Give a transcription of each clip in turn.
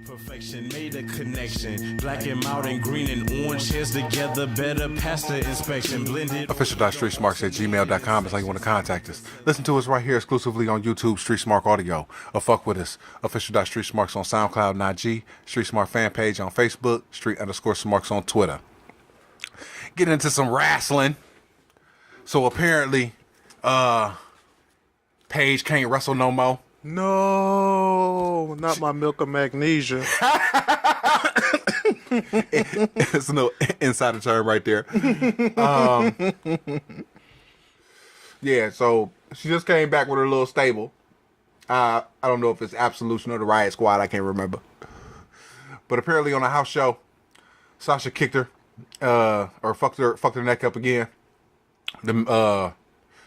Perfection made a connection. Black and mild and green and orange hairs together. Better past the inspection. Blended. Official.StreetSmarks at gmail.com is how you want to contact us. Listen to us right here exclusively on YouTube, Street Smark Audio. Or fuck with us. Official.StreetSmarks on SoundCloud and IG. Street Smart Fanpage on Facebook. Street_Smarks on Twitter. Get into some wrestling. So apparently, Paige can't wrestle no more. No, not my milk of magnesia. It's a little insider term right there. Yeah, so she just came back with her little stable. I don't know if it's Absolution or the Riot Squad. I can't remember. But apparently on a house show, Sasha kicked her, or fucked her neck up again. The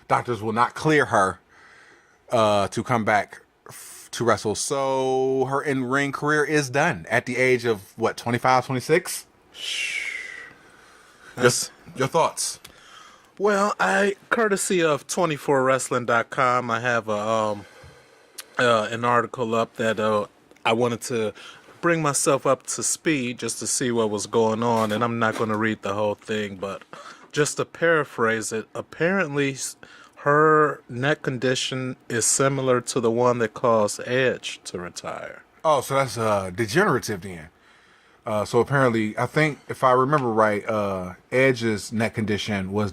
doctors will not clear her to come back to wrestle. So her in-ring career is done at the age of, what, 25, 26? Yes. Your thoughts? Well, courtesy of 24wrestling.com, I have an article up that I wanted to bring myself up to speed just to see what was going on, and I'm not going to read the whole thing, but just to paraphrase it, apparently her neck condition is similar to the one that caused Edge to retire. Oh, so that's degenerative then. So apparently, I think, if I remember right, Edge's neck condition was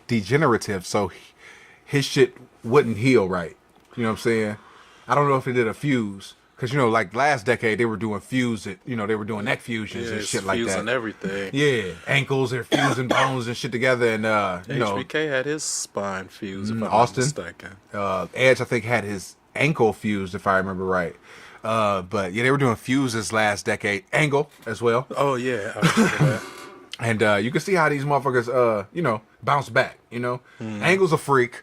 degenerative, so his shit wouldn't heal right. You know what I'm saying? I don't know if it did a fuse. Because, you know, like last decade, they were doing they were doing neck fusions and shit like that. Fusing everything. Yeah, ankles, they're fusing bones and shit together. And, HBK had his spine fused, if I'm Austin, not mistaken. Edge, I think, had his ankle fused, if I remember right. But, yeah, they were doing fuses last decade. Angle as well. Oh, yeah. I remember that. And you can see how these motherfuckers, bounce back, Angle's a freak.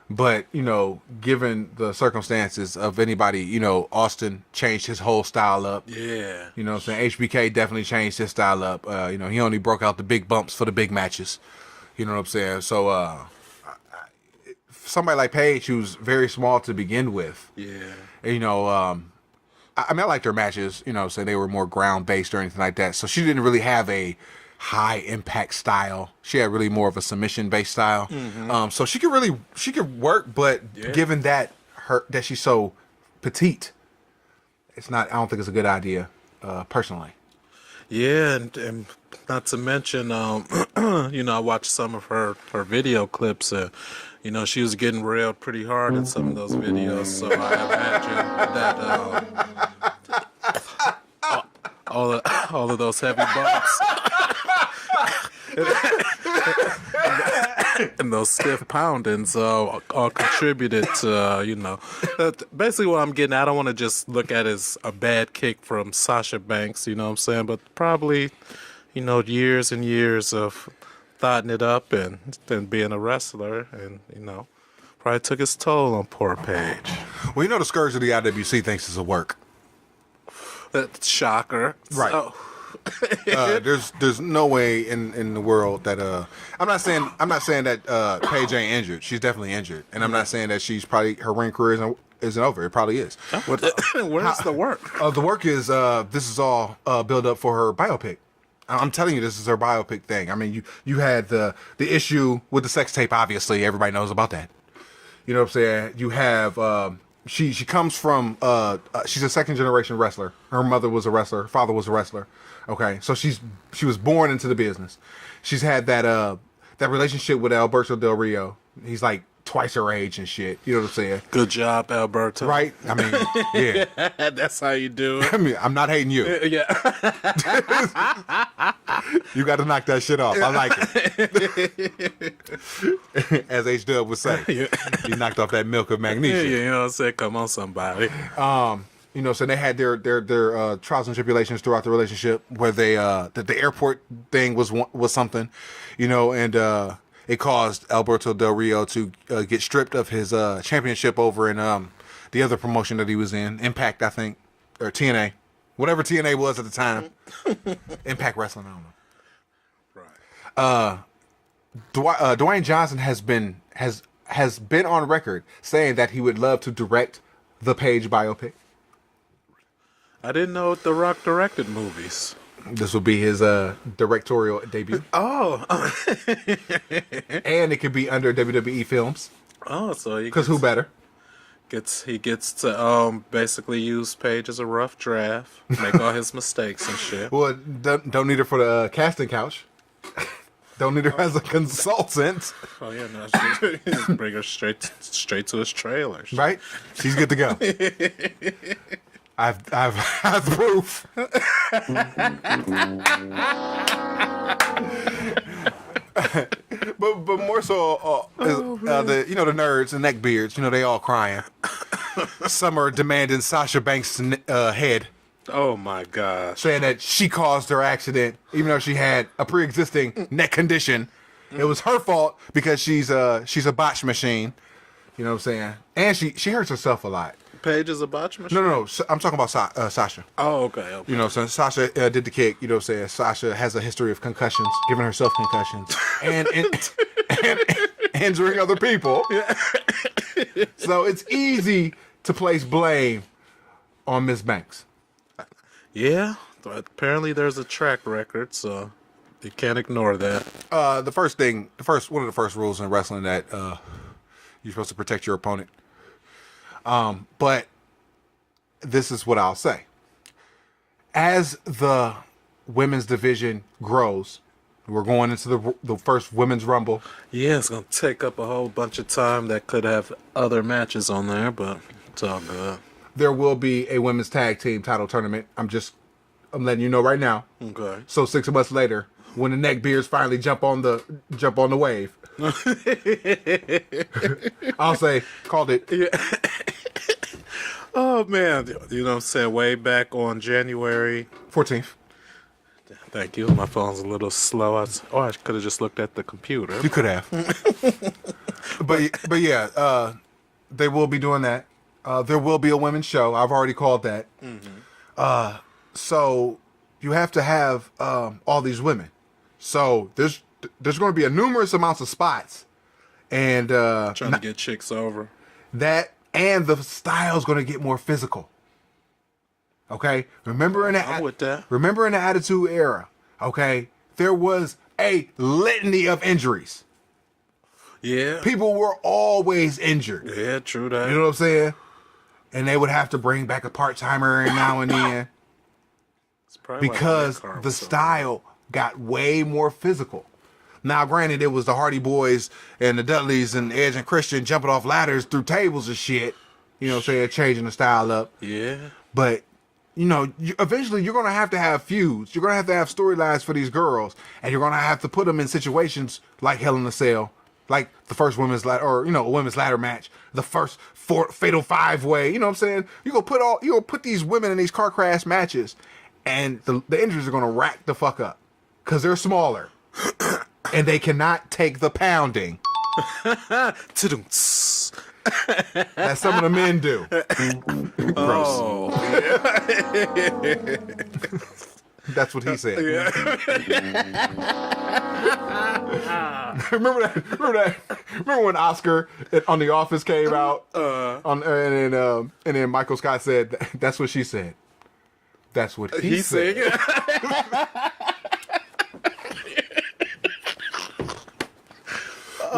But, given the circumstances of anybody, Austin changed his whole style up. Yeah. You know what I'm saying? HBK definitely changed his style up. He only broke out the big bumps for the big matches. You know what I'm saying? So, somebody like Paige, who's very small to begin with. Yeah. I liked her matches, so they were more ground-based or anything like that. So she didn't really have a high impact style. She had really more of a submission based style. Mm-hmm. So she could work, but given that she's so petite, I don't think it's a good idea, personally. Yeah, and not to mention, I watched some of her video clips, and she was getting railed pretty hard in some of those videos. So I imagine that all of those heavy bumps and those stiff poundings all contributed to, basically what I'm getting at. I don't want to just look at it as a bad kick from Sasha Banks, you know what I'm saying? But probably, years and years of thotting it up and then being a wrestler and, probably took its toll on poor Paige. Well, the scourge of the IWC thinks it's a work. Shocker. Right. So. There's no way in the world that I'm not saying that Paige ain't injured. She's definitely injured, and I'm not saying that her ring career isn't over. It probably is. Where's the work? The work is this is all build up for her biopic. I'm telling you, this is her biopic thing. I mean, you had the issue with the sex tape. Obviously, everybody knows about that. You know what I'm saying? You have she comes from she's a second generation wrestler. Her mother was a wrestler. Her father was a wrestler. Okay, so she was born into the business. She's had that relationship with Alberto Del Rio. He's like twice her age and shit. You know what I'm saying? Good job, Alberto. Right? I mean, yeah. That's how you do it. I mean, I'm not hating you. Yeah. You got to knock that shit off. I like it. As H-Dub would say, you knocked off that milk of magnesia. Yeah, you know what I'm saying? Come on, somebody. So they had their trials and tribulations throughout the relationship, where they the airport thing was something, and it caused Alberto Del Rio to get stripped of his championship over in the other promotion that he was in, Impact, I think, or TNA, whatever TNA was at the time, Impact Wrestling, I don't know. Right. Dwayne Johnson has been on record saying that he would love to direct the Paige biopic. I didn't know The Rock directed movies. This will be his directorial debut. Oh. And it could be under WWE Films. Oh, so Because who better? He gets to basically use Paige as a rough draft, make all his mistakes and shit. Well, don't need her for the casting couch. Don't need her as a consultant. Oh yeah, no, just bring her straight to his trailer. Right? She's good to go. I've proof. But more so, the nerds and neckbeards, they all crying. Some are demanding Sasha Banks' head, Oh my gosh. saying that she caused her accident, even though she had a pre-existing neck condition. It was her fault because she's a botch machine. You know what I'm saying? And she hurts herself a lot. Paige is a botch machine? No. I'm talking about Sasha. Oh, okay. You know, so Sasha did the kick. You know what I'm saying? Sasha has a history of concussions, giving herself concussions, and injuring other people. So it's easy to place blame on Miss Banks. Yeah, but apparently there's a track record, so you can't ignore that. One of the first rules in wrestling that you're supposed to protect your opponent. But this is what I'll say. As the women's division grows, we're going into the first women's rumble. Yeah, it's going to take up a whole bunch of time that could have other matches on there, but it's all good. There will be a women's tag team title tournament. I'm letting you know right now. Okay. So 6 months later, when the neckbeards finally jump on the wave, I'll say, called it. Yeah. Oh, man. You know what I'm saying? Way back on January 14th. Thank you. My phone's a little slow. I could have just looked at the computer. You could have. but yeah, they will be doing that. There will be a women's show. I've already called that. Mm-hmm. So you have to have all these women. So there's going to be a numerous amounts of spots, and Trying to get chicks over. that, and the style's going to get more physical. Okay, I'm with that. Remember in the Attitude Era, okay, there was a litany of injuries. Yeah. People were always injured. Yeah, true that. You know what I'm saying? And they would have to bring back a part-timer every now and then It's probably because why the style got way more physical. Now, granted, it was the Hardy Boys and the Dudleys and Edge and Christian jumping off ladders through tables and shit. You know what I'm saying? Changing the style up. Yeah. But, eventually you're going to have feuds. You're going to have storylines for these girls. And you're going to have to put them in situations like Hell in a Cell. Like the first women's ladder, or, a women's ladder match. The first fatal 5-way. You know what I'm saying? You're going to put these women in these car crash matches. And the injuries are going to rack the fuck up. Because they're smaller. And they cannot take the pounding that some of the men do. Gross. Oh. That's what he said. Remember when Oscar on The Office came out? And then Michael Scott said, "That's what she said." That's what he said.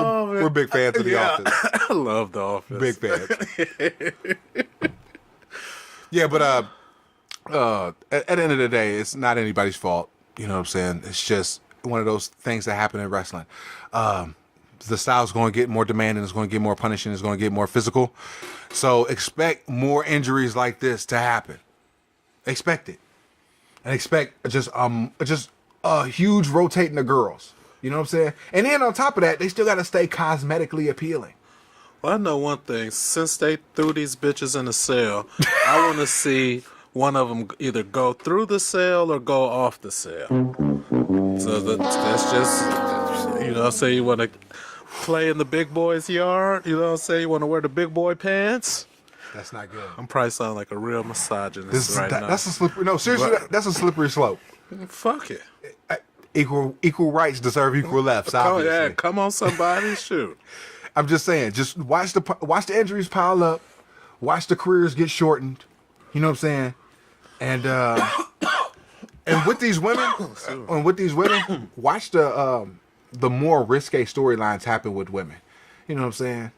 Oh, man. We're big fans of The Office. I love The Office. Big fans. Yeah, but at the end of the day, it's not anybody's fault. You know what I'm saying? It's just one of those things that happen in wrestling. The style's going to get more demanding. It's going to get more punishing. It's going to get more physical. So expect more injuries like this to happen. Expect it. And expect just a huge rotating of girls. You know what I'm saying? And then on top of that, they still got to stay cosmetically appealing. Well, I know one thing. Since they threw these bitches in a cell, I want to see one of them either go through the cell or go off the cell. So that's just, say you want to play in the big boy's yard. Say you want to wear the big boy pants. That's not good. I'm probably sounding like a real misogynist now. That's a slippery. No, seriously, that's a slippery slope. Fuck it. Equal rights deserve equal lefts. Obviously. Yeah, come on, somebody, shoot. I'm just saying, just watch the injuries pile up, watch the careers get shortened. You know what I'm saying? And with these women, watch the more risque storylines happen with women. You know what I'm saying?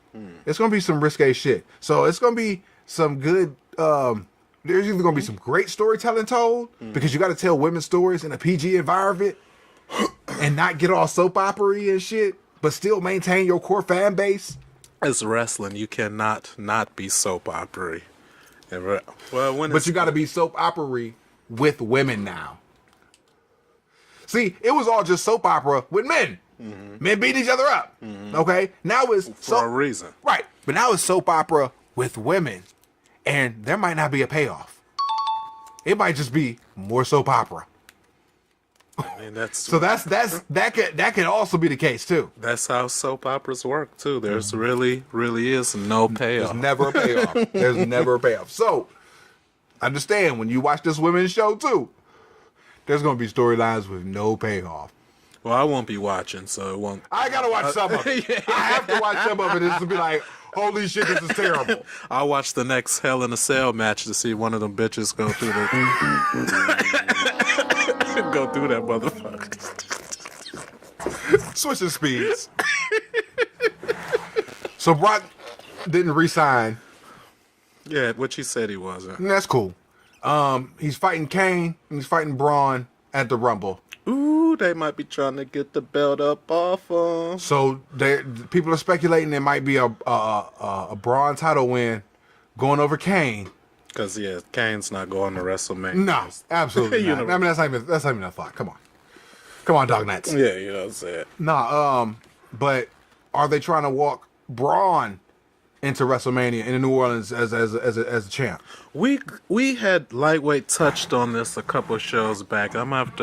It's gonna be some risque shit. So it's gonna be some good. There's either gonna be some great storytelling told because you got to tell women's stories in a PG environment and not get all soap opera-y and shit, but still maintain your core fan base. It's wrestling. You cannot not be soap opera-y. But you got to be soap opera-y with women now. See, it was all just soap opera with men. Men beat each other up. Okay? Now it's for a reason. Right. But now it's soap opera with women. And there might not be a payoff. It might just be more soap opera. I mean, that could also be the case too. That's how soap operas work too. There's really is no payoff. There's never a payoff. There's never a payoff. So understand when you watch this women's show too, there's gonna be storylines with no payoff. Well, I won't be watching, so it won't. I gotta watch some of it. Yeah. I have to watch some of it. This will be like, holy shit, this is terrible. I'll watch the next Hell in a Cell match to see one of them bitches go through go through that motherfucker. Switching speeds. So Brock didn't re-sign. Yeah, which he said he wasn't. And that's cool. He's fighting Kane and he's fighting Braun at the Rumble. Ooh, they might be trying to get the belt up off him. So people are speculating there might be a Braun title win going over Kane. Because Kane's not going to WrestleMania. No, absolutely not. I mean, that's not even a thought. Come on, dog nuts. Yeah, you know what I'm saying. Nah, but are they trying to walk Braun into WrestleMania in New Orleans as a champ? We had lightweight touched on this a couple of shows back. I'm gonna have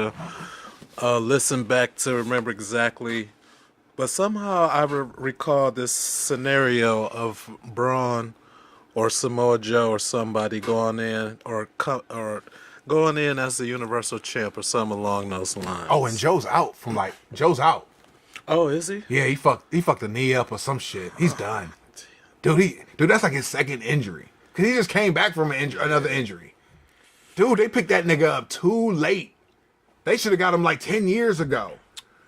to listen back to remember exactly, but somehow I recall this scenario of Braun or Samoa Joe or somebody going in or going in as the Universal Champ or something along those lines. Oh, and Joe's out. Oh, is he? Yeah, he fucked the knee up or some shit. He's done. Dude, that's like his second injury. Cause he just came back from another injury. Dude, they picked that nigga up too late. They should have got him like 10 years ago.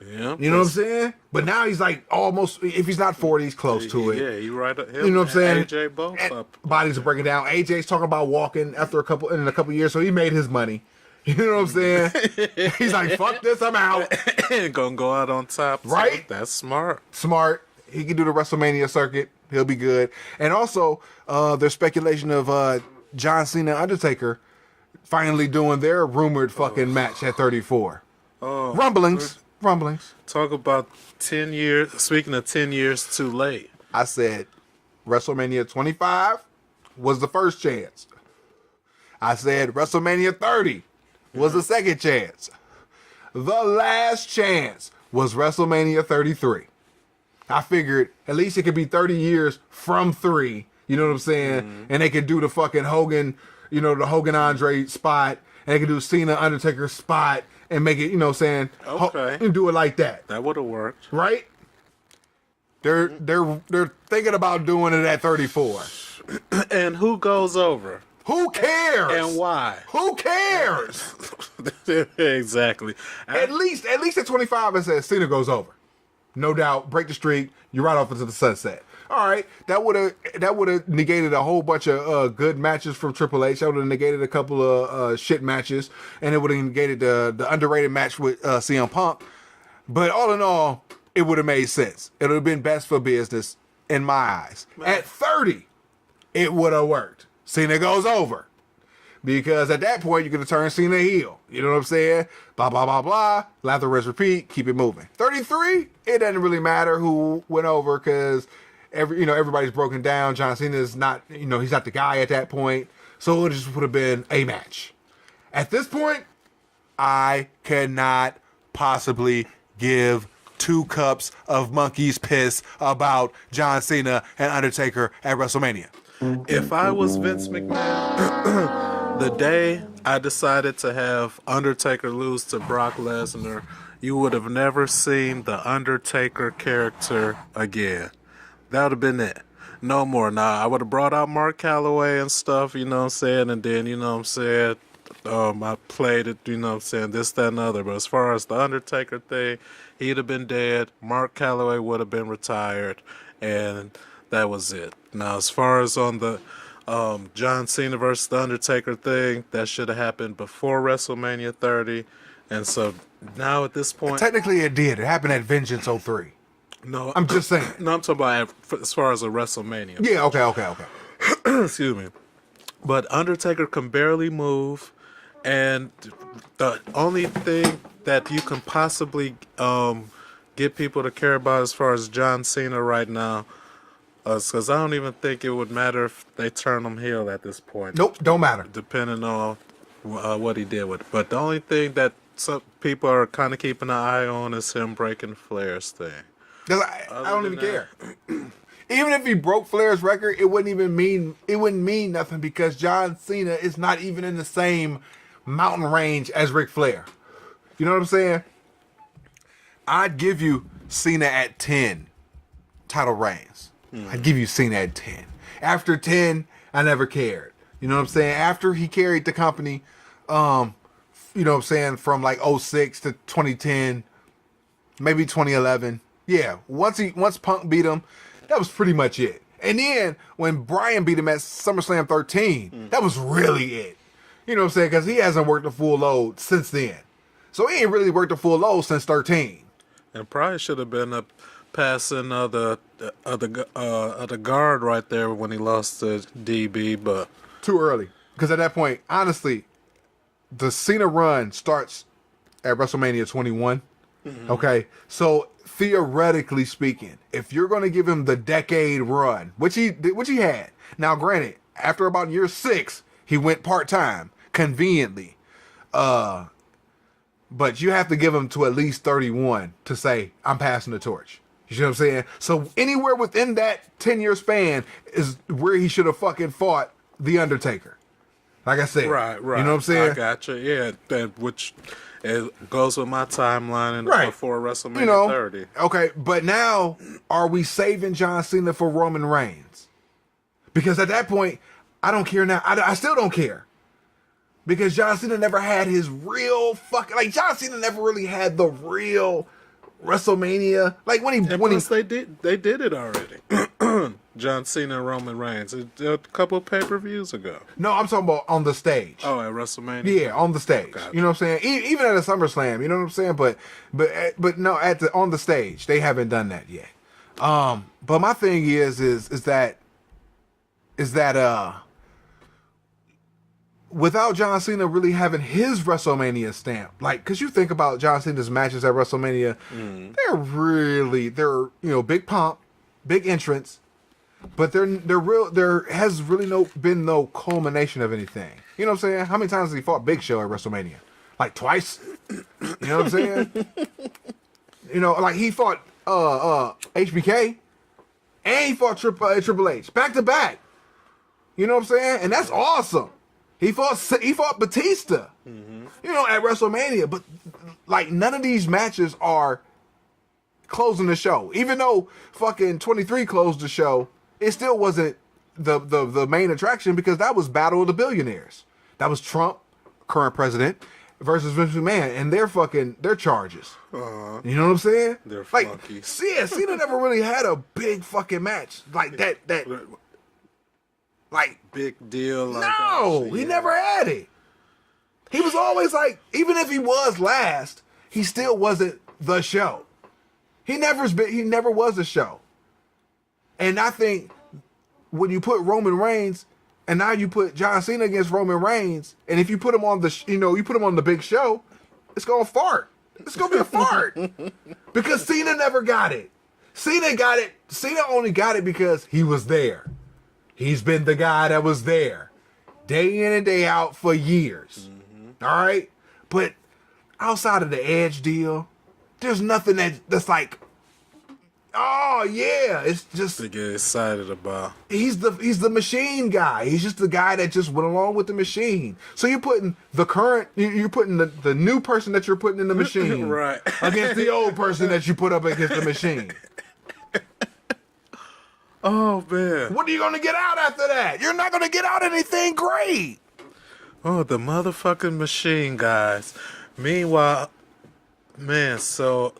Yeah. You know what I'm saying? But now he's like almost, if he's not 40, he's close to it. Yeah, you right. You know what I'm saying? AJ both up. Bodies are breaking down. AJ's talking about walking in a couple years, so he made his money. You know what I'm saying? He's like, fuck this, I'm out. Gonna go out on top. Right? That's smart. Smart. He can do the WrestleMania circuit. He'll be good. And also, there's speculation of John Cena and Undertaker finally doing their rumored fucking match at 34. Rumblings. Talk about 10 years. Speaking of 10 years too late. I said WrestleMania 25 was the first chance. I said WrestleMania 30 was the second chance. The last chance was WrestleMania 33. I figured at least it could be 30 years from 3. You know what I'm saying? Mm-hmm. And they could do the fucking Hogan, the Hogan Andre spot. And they could do Cena Undertaker spot and make it, you know what I'm saying? Okay. And do it like that. That would have worked. Right? They're thinking about doing it at 34. And who goes over? Who cares? And why? Who cares? Exactly. At least at 25 it says Cena goes over. No doubt, break the streak. You're right off into the sunset. All right, that would have negated a whole bunch of good matches from Triple H. That would have negated a couple of shit matches, and it would have negated the underrated match with CM Punk. But all in all, it would have made sense. It would have been best for business in my eyes. At 30, it would have worked. Cena goes over. Because at that point, you're going to turn Cena heel. You know what I'm saying? Blah, blah, blah, blah. Lather, rinse, repeat. Keep it moving. 33, it doesn't really matter who went over because everybody's broken down. John Cena's not, he's not the guy at that point. So it just would have been a match. At this point, I cannot possibly give 2 cups of monkey's piss about John Cena and Undertaker at WrestleMania. If I was Vince McMahon, the day I decided to have Undertaker lose to Brock Lesnar, you would have never seen the Undertaker character again. That would have been it. No more. Now, I would have brought out Mark Calloway and stuff, you know what I'm saying? And then, I played it, you know what I'm saying, this, that, and other. But as far as the Undertaker thing, he'd have been dead. Mark Calloway would have been retired, and that was it. Now, as far as on the John Cena versus the Undertaker thing, that should have happened before WrestleMania 30. And so now at this point, Technically, it did. It happened at Vengeance 03. no, I'm just saying. no, I'm talking about as far as a WrestleMania. Yeah, okay. Excuse me. But Undertaker can barely move, and the only thing that you can possibly get people to care about as far as John Cena right now, because I don't even think it would matter if they turn him heel at this point. Nope, don't matter. Depending on what he did with it. But the only thing that some people are kind of keeping an eye on is him breaking Flair's thing. 'Cause I don't even care. Even if he broke Flair's record, it wouldn't mean nothing because John Cena is not even in the same mountain range as Ric Flair. You know what I'm saying? I'd give you Cena at 10 title reigns. I'd give you Cena at 10. After 10, I never cared. You know what I'm saying? After he carried the company, you know what I'm saying, from like 06 to 2010, maybe 2011. Yeah, once Punk beat him, that was pretty much it. And then when Bryan beat him at SummerSlam 13, that was really it. You know what I'm saying? Because he hasn't worked a full load since then. So he ain't really worked a full load since 13. And probably should have been passing the guard right there when he lost to DB, but Too early. Because at that point, honestly, the Cena run starts at WrestleMania 21. Okay? So theoretically speaking, if you're going to give him the decade run, which he had. Now, granted, after about year 6, he went part-time, conveniently. But you have to give him to at least 31 to say, I'm passing the torch. You see what I'm saying? So anywhere within that 10-year span is where he should have fucking fought The Undertaker. Like I said. Right. You know what I'm saying? I gotcha. Yeah, which it goes with my timeline and Right. before WrestleMania 30. Okay, but now are we saving John Cena for Roman Reigns? Because at that point, I don't care now. I still don't care. Because John Cena never had his real fucking... Like, John Cena never really had the real WrestleMania. Like, when he... And plus, they did it already. John Cena and Roman Reigns. A couple of pay-per-views ago. No, I'm talking about on the stage. Oh, at WrestleMania? Yeah, on the stage. Gotcha. You know what I'm saying? Even at a SummerSlam, you know what I'm saying? But no, on the stage, they haven't done that yet. But my thing is that without John Cena really having his WrestleMania stamp, like, cause you think about John Cena's matches at WrestleMania, they're big pomp, big entrance, but they're real. There has really been no culmination of anything. You know what I'm saying? How many times has he fought Big Show at WrestleMania? Like twice. You know what I'm saying? Like he fought HBK, and he fought Triple H back to back. You know what I'm saying? And that's awesome. He fought Batista, at WrestleMania. But like none of these matches are closing the show. Even though fucking 23 closed the show, it still wasn't the main attraction because that was Battle of the Billionaires. That was Trump, current president, versus Vince McMahon and their charges. You know what I'm saying? They're like, funky. Yeah, Cena never really had a big fucking match like that. Like, Big deal. Like no, he never had it. He was always like, even if he was last, he still wasn't the show. He never was the show. And I think when you put Roman Reigns, and now you put John Cena against Roman Reigns, and if you put him on you put him on the big show, it's gonna fart. It's gonna be a fart because Cena never got it. Cena got it. Cena only got it because he was there. He's been the guy that was there day in and day out for years. All right? But outside of the Edge deal, there's nothing that's like, oh, yeah. It's just... to get excited about. He's the machine guy. He's just the guy that just went along with the machine. So you're putting you're putting the new person that you're putting in the machine right. against the old person that you put up against the machine. Oh, man. What are you going to get out after that? You're not going to get out anything great. Oh, the motherfucking machine guys. Meanwhile, man, so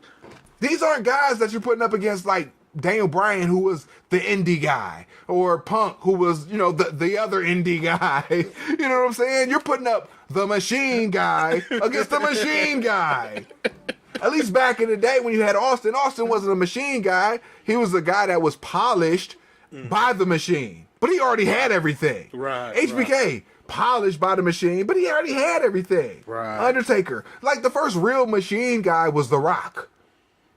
These aren't guys that you're putting up against like Daniel Bryan, who was the indie guy, or Punk, who was, the other indie guy. You know what I'm saying? You're putting up the machine guy against the machine guy. At least back in the day when you had Austin, Austin wasn't a machine guy. He was a guy that was polished by the machine. But he already had everything. Right. HBK, polished by the machine, but he already had everything. Right. Undertaker, like the first real machine guy was The Rock.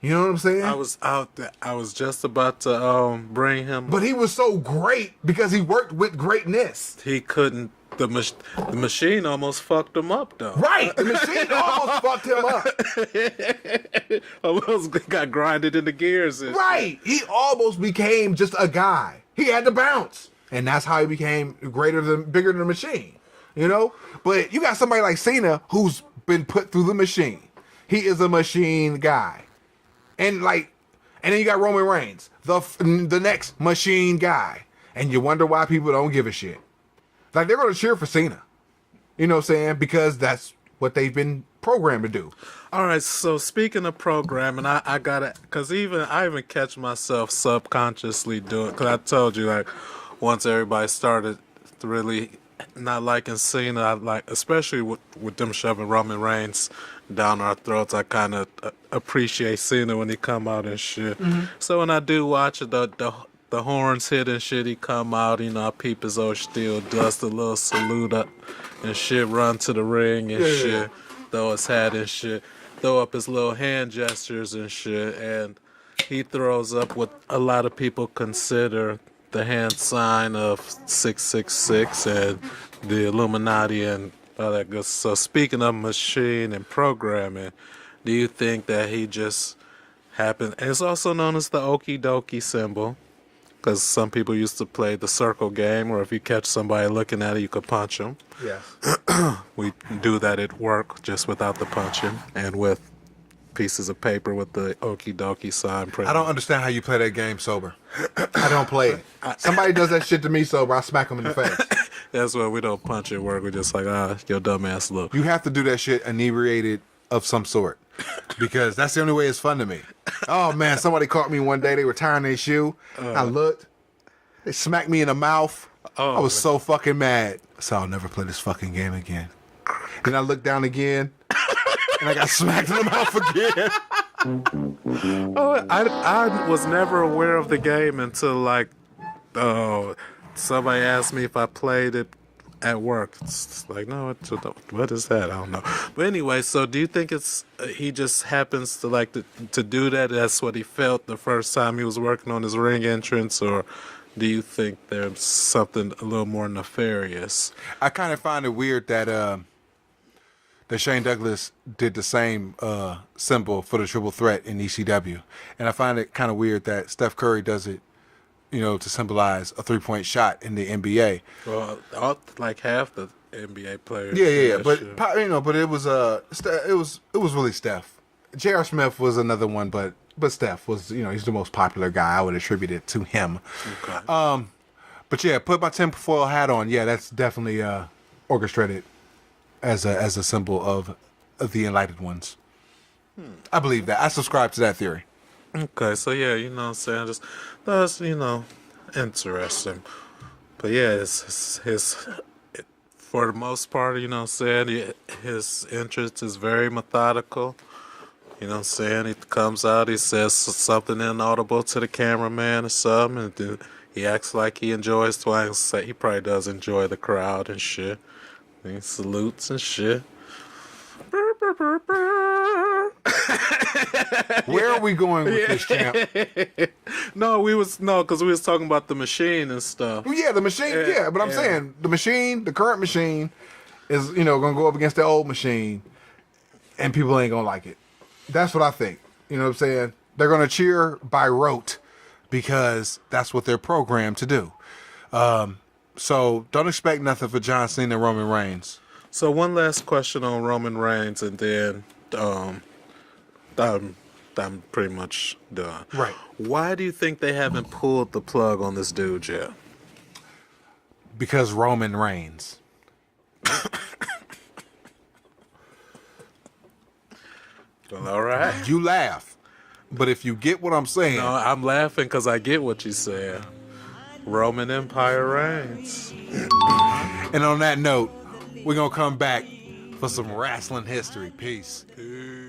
You know what I'm saying? I was out there. I was just about to bring him. But he was so great because he worked with greatness. He couldn't. The machine almost fucked him up, though. Right. The machine almost fucked him up. Almost got grinded into gears. And Right. He almost became just a guy. He had to bounce. And that's how he became bigger than the machine. You know? But you got somebody like Cena who's been put through the machine. He is a machine guy. And then you got Roman Reigns, the next machine guy. And you wonder why people don't give a shit. Like, they're going to cheer for Cena. You know what I'm saying? Because that's what they've been programmed to do. All right, so speaking of programming, I gotta, cause I even catch myself subconsciously doing, cause I told you, like, once everybody started really not liking Cena, I like, especially with them shoving Roman Reigns down our throats, I kind of appreciate Cena when he come out and shit. Mm-hmm. So when I do watch it, the horns hit and shit, he come out, I peep his old steel dust, a little salute up and shit, run to the ring and shit, throw his hat and shit, throw up his little hand gestures and shit, and he throws up what a lot of people consider the hand sign of 666 and the Illuminati and all that good. So speaking of machine and programming, do you think that he just happened? And it's also known as the okie dokie symbol, because some people used to play the circle game, where if you catch somebody looking at it, you could punch them. Yes. We do that at work, just without the punching, and with pieces of paper with the okie dokie sign printed. I don't understand how you play that game sober. I don't play it. Somebody does that shit to me sober, I smack them in the face. That's why we don't punch at work. We're just like, your dumb ass look. You have to do that shit inebriated of some sort. Because that's the only way it's fun to me. Oh man, somebody caught me one day. They were tying their shoe. I looked. They smacked me in the mouth. I was so fucking mad. So I'll never play this fucking game again. Then I looked down again. And I got smacked in the mouth again. I was never aware of the game until somebody asked me if I played it at work. It's like, no, what is that? I don't know. But anyway, so do you think he just happens to to do that? That's what he felt the first time he was working on his ring entrance, or do you think there's something a little more nefarious? I kind of find it weird that Shane Douglas did the same symbol for the triple threat in ECW, and I find it kind of weird that Steph Curry does it, to symbolize a 3-point shot in the NBA. Well, like half the NBA players. Yeah. But it was really Steph. J.R. Smith was another one, but Steph was, he's the most popular guy. I would attribute it to him. Okay. But yeah, put my tinfoil hat on. Yeah, that's definitely orchestrated as a symbol of the enlightened ones. I believe that. I subscribe to that theory. Okay, so yeah, what I'm saying, just that's interesting. But yeah, his for the most part, what I'm saying, his interest is very methodical. You know what I'm saying? He comes out, he says something inaudible to the cameraman or something, and then he acts like he enjoys twice. He probably does enjoy the crowd and shit. And he salutes and shit. Where are we going with this, champ? because we was talking about the machine and stuff. Well, yeah, the machine. Yeah, but I'm saying the current machine is going to go up against the old machine, and people ain't gonna like it. That's what I think. You know what I'm saying? They're gonna cheer by rote because that's what they're programmed to do. So don't expect nothing for John Cena and Roman Reigns. So one last question on Roman Reigns, and then I'm pretty much done. Right. Why do you think they haven't pulled the plug on this dude yet? Because Roman Reigns. Well, all right. You laugh. But if you get what I'm saying... No, I'm laughing because I get what you said. Roman Empire reigns. And on that note, we're going to come back for some wrestling history. Peace. Peace.